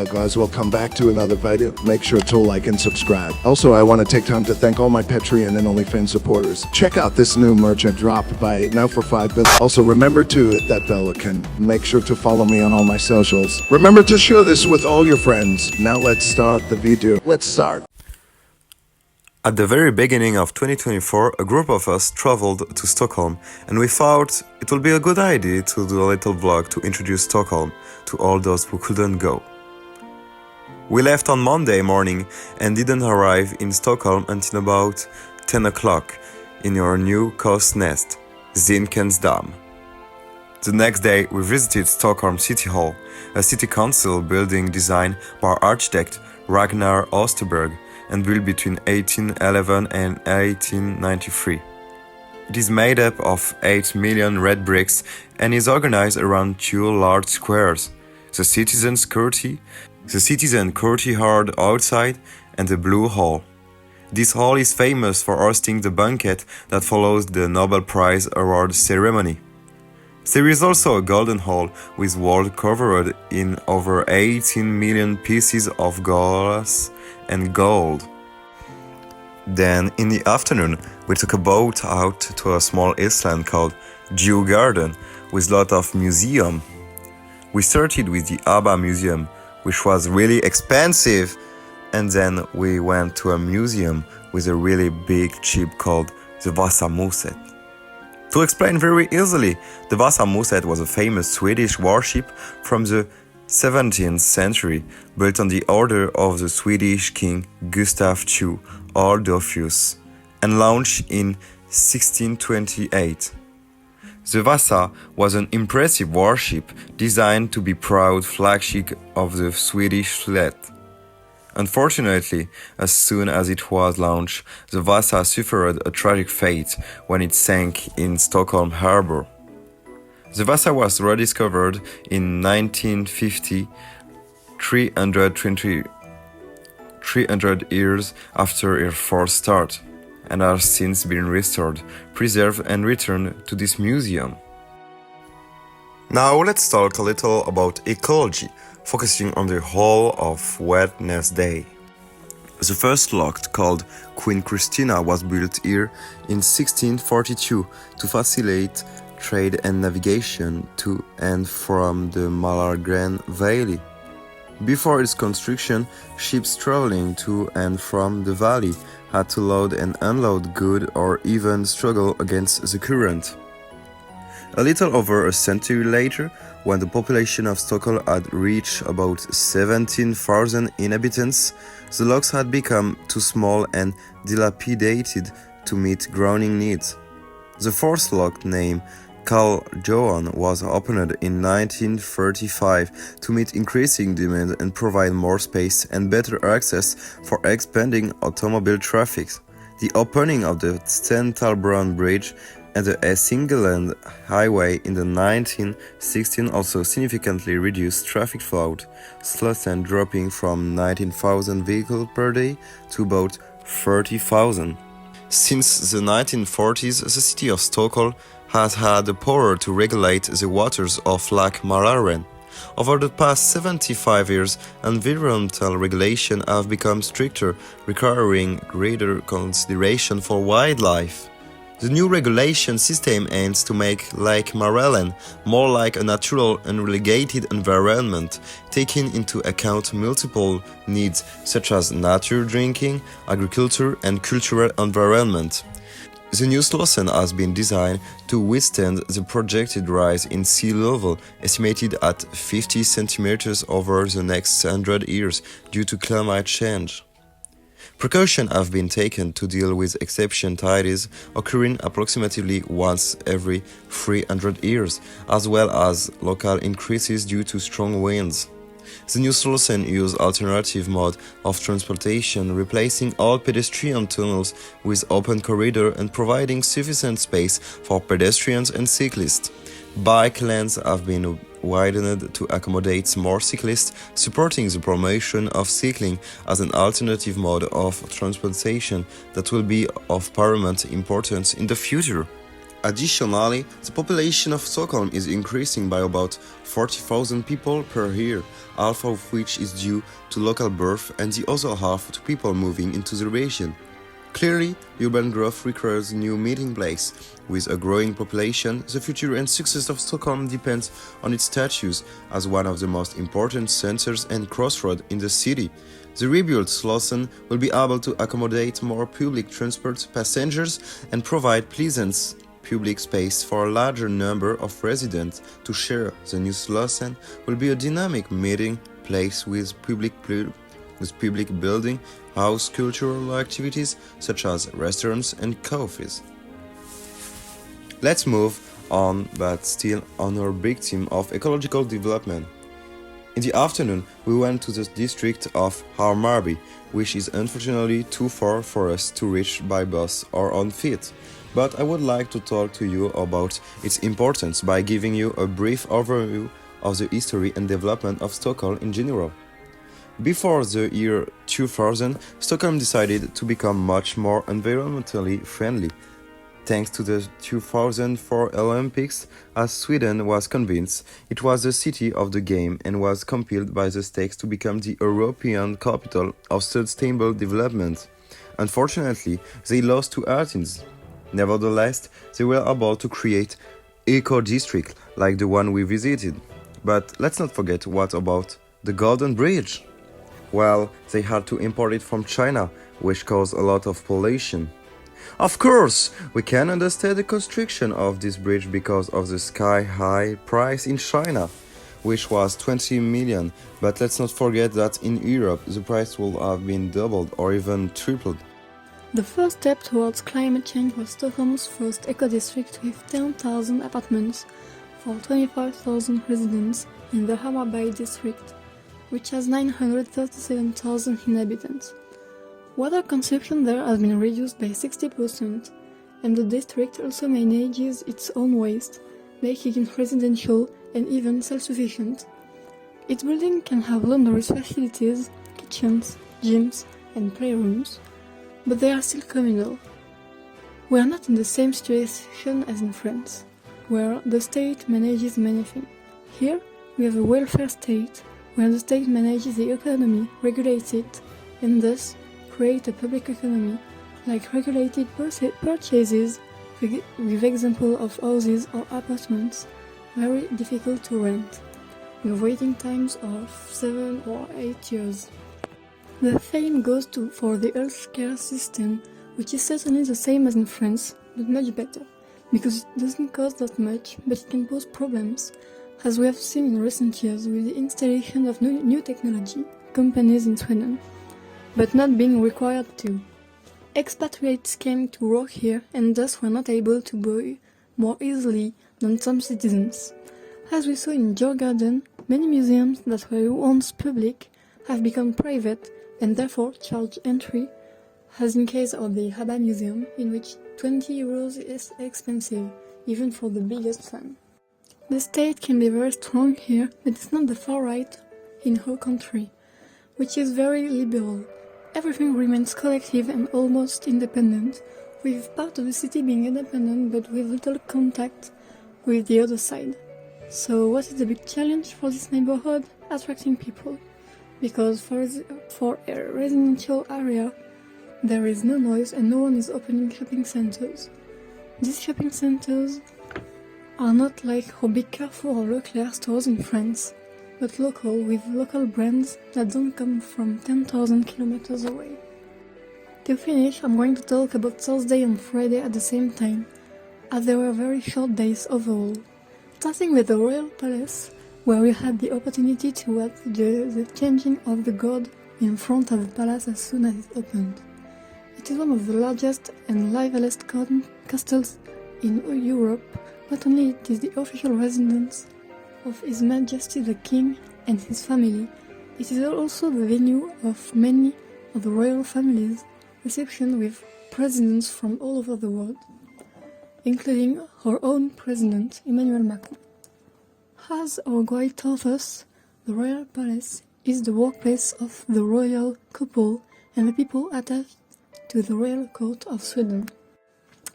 Guys, welcome back to another video. Make sure to like and subscribe. Also, I want to take time to thank all my Patreon and OnlyFans supporters. Check out this new merch I dropped. Buy it now for $5. Also, remember to hit that bell icon. Make sure to follow me on all my socials. Remember to share this with all your friends. Now let's start the video. Let's start. At the very beginning of 2024, a group of us traveled to Stockholm, and we thought it would be a good idea to do a little vlog to introduce Stockholm to all those who couldn't go. We left on Monday morning and didn't arrive in Stockholm until about 10 o'clock in our new coast nest, Zinkensdamm. The next day we visited Stockholm City Hall, a city council building designed by architect Ragnar Osterberg and built between 1811 and 1893. It is made up of 8 million red bricks and is organized around 2 large squares, the Citizen Courtyard outside and the Blue Hall. This hall is famous for hosting the banquet that follows the Nobel Prize award ceremony. There is also a golden hall with walls covered in over 18 million pieces of glass and gold. Then, in the afternoon, we took a boat out to a small island called Djurgården with a lot of museum. We started with the ABBA Museum, which was really expensive, and then we went to a museum with a really big ship called the Vasamuset. To explain very easily, the Vasamuset was a famous Swedish warship from the 17th century, built on the order of the Swedish king Gustav II Adolphus, and launched in 1628. The Vasa was an impressive warship designed to be proud flagship of the Swedish fleet. Unfortunately, as soon as it was launched, the Vasa suffered a tragic fate when it sank in Stockholm harbor. The Vasa was rediscovered in 1950, 300 years after her first start, and has since been restored, preserved and returned to this museum. Now let's talk a little about ecology, focusing on the whole of Wednesday. The first lock, called Queen Christina, was built here in 1642 to facilitate trade and navigation to and from the Mauranne Valley. Before its construction, ships traveling to and from the valley had to load and unload goods or even struggle against the current. A little over a century later, when the population of Stockholm had reached about 17,000 inhabitants, the locks had become too small and dilapidated to meet growing needs. The fourth lock, named Carl Johan, was opened in 1935 to meet increasing demand and provide more space and better access for expanding automobile traffic. The opening of the Stentalbron Bridge and the Essingeland Highway in the 1916 also significantly reduced traffic flow, Slussen dropping from 19,000 vehicles per day to about 30,000. Since the 1940s, the city of Stockholm has had the power to regulate the waters of Lake Mauranne. Over the past 75 years, environmental regulations have become stricter, requiring greater consideration for wildlife. The new regulation system aims to make Lake Mauranne more like a natural and regulated environment, taking into account multiple needs such as nature, drinking, agriculture, and cultural environment. The new Slussen has been designed to withstand the projected rise in sea level, estimated at 50 centimeters over the next 100 years due to climate change. Precautions have been taken to deal with exception tides occurring approximately once every 300 years, as well as local increases due to strong winds. The new Slussen uses alternative mode of transportation, replacing all pedestrian tunnels with open corridor and providing sufficient space for pedestrians and cyclists. Bike lanes have been widened to accommodate more cyclists, supporting the promotion of cycling as an alternative mode of transportation that will be of paramount importance in the future. Additionally, the population of Stockholm is increasing by about 40,000 people per year, half of which is due to local birth and the other half to people moving into the region. Clearly, urban growth requires new meeting place. With a growing population, the future and success of Stockholm depends on its status as one of the most important centers and crossroads in the city. The rebuilt Slussen will be able to accommodate more public transport passengers and provide pleasant public space for a larger number of residents to share. The new Slussen will be a dynamic meeting place with public building, house cultural activities such as restaurants and cafes. Let's move on, but still on our big theme of ecological development. In the afternoon, we went to the district of Hammarby, which is unfortunately too far for us to reach by bus or on foot. But I would like to talk to you about its importance by giving you a brief overview of the history and development of Stockholm in general. Before the year 2000, Stockholm decided to become much more environmentally friendly. Thanks to the 2004 Olympics, as Sweden was convinced it was the city of the game and was compelled by the stakes to become the European capital of sustainable development. Unfortunately, they lost to Athens. Nevertheless, they were able to create eco-districts like the one we visited. But let's not forget what about the Golden Bridge. Well, they had to import it from China, which caused a lot of pollution. Of course, we can understand the construction of this bridge because of the sky-high price in China, which was 20 million, but let's not forget that in Europe the price will have been doubled or even tripled. The first step towards climate change was Stockholm's first eco-district with 10,000 apartments for 25,000 residents in the Hammarby district, which has 937,000 inhabitants. Water consumption there has been reduced by 60%, and the district also manages its own waste, making it residential and even self-sufficient. Its building can have laundry facilities, kitchens, gyms, and playrooms, but they are still communal. We are not in the same situation as in France, where the state manages many things. Here, we have a welfare state, where the state manages the economy, regulates it, and thus create a public economy, like regulated purchases, with example of houses or apartments, very difficult to rent, with waiting times of 7 or 8 years. The same goes for the healthcare system, which is certainly the same as in France, but much better, because it doesn't cost that much, but it can pose problems, as we have seen in recent years with the installation of new technology companies in Sweden, but not being required to. Expatriates came to work here and thus were not able to buy more easily than some citizens. As we saw in Djurgården, many museums that were once public have become private and therefore charge entry, as in case of the Haba Museum, in which 20 euros is expensive, even for the biggest fan. The state can be very strong here, but it's not the far right in our country, which is very liberal. Everything remains collective and almost independent, with part of the city being independent but with little contact with the other side. So what is the big challenge for this neighborhood? Attracting people. Because for a residential area, there is no noise and no one is opening shopping centers. These shopping centers are not like our big Carrefour or Leclerc stores in France, but local, with local brands that don't come from 10,000 kilometers away. To finish, I'm going to talk about Thursday and Friday at the same time, as they were very short days overall. Starting with the Royal Palace, where we had the opportunity to watch the changing of the guard in front of the palace as soon as it opened. It is one of the largest and liveliest castles in Europe. Not only it is the official residence of His Majesty the King and his family, it is also the venue of many of the royal families' reception with presidents from all over the world, including our own president, Emmanuel Macron. As our guide tells us, the Royal Palace is the workplace of the royal couple and the people attached to the royal court of Sweden.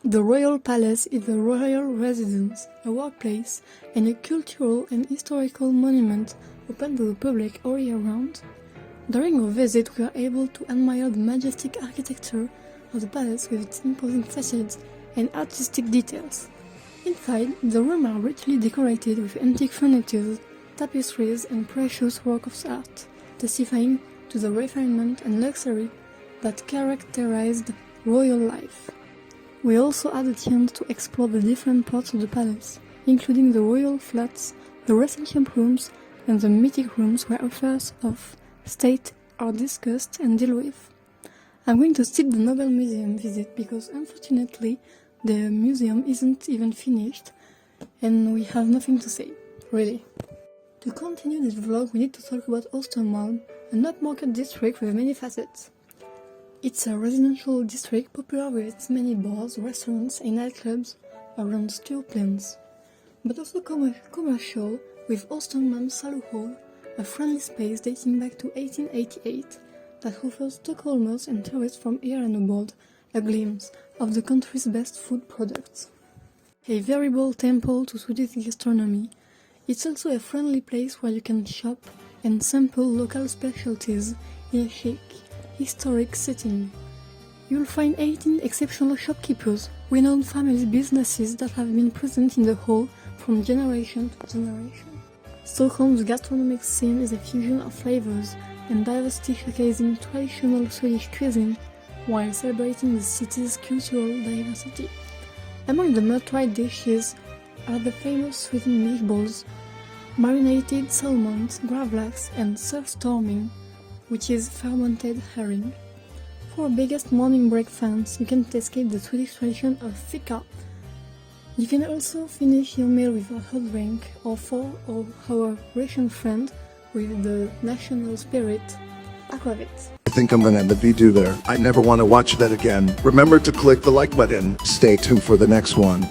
The Royal Palace is a royal residence, a workplace, and a cultural and historical monument open to the public all year round. During our visit, we were able to admire the majestic architecture of the palace with its imposing facades and artistic details. Inside, the rooms are richly decorated with antique furniture, tapestries, and precious works of art, testifying to the refinement and luxury that characterized royal life. We also had a chance to explore the different parts of the palace, including the royal flats, the reception rooms, and the meeting rooms where affairs of state are discussed and dealt with. I'm going to skip the Nobel Museum visit because unfortunately the museum isn't even finished and we have nothing to say, really. To continue this vlog, we need to talk about Stockholm, an upmarket district with many facets. It's a residential district popular with its many bars, restaurants and nightclubs around Stockholm, but also commercial with Stockholm Salo Hall, a friendly space dating back to 1888 that offers Stockholmers and tourists from here and abroad a glimpse of the country's best food products. A veritable temple to Swedish gastronomy, it's also a friendly place where you can shop and sample local specialties in a chic, historic setting. You'll find 18 exceptional shopkeepers, renowned family businesses that have been present in the hall from generation to generation. Stockholm's gastronomic scene is a fusion of flavors and diversity showcasing traditional Swedish cuisine while celebrating the city's cultural diversity. Among the must-try dishes are the famous Swedish meatballs, marinated salmons, gravlax, and surfstorming, which is fermented herring. For our biggest morning break fans, you can't escape the Swedish tradition of fika. You can also finish your meal with a hot drink, or for our Russian friend with the national spirit, aquavit. I think I'm gonna end the video there. I never want to watch that again. Remember to click the like button. Stay tuned for the next one.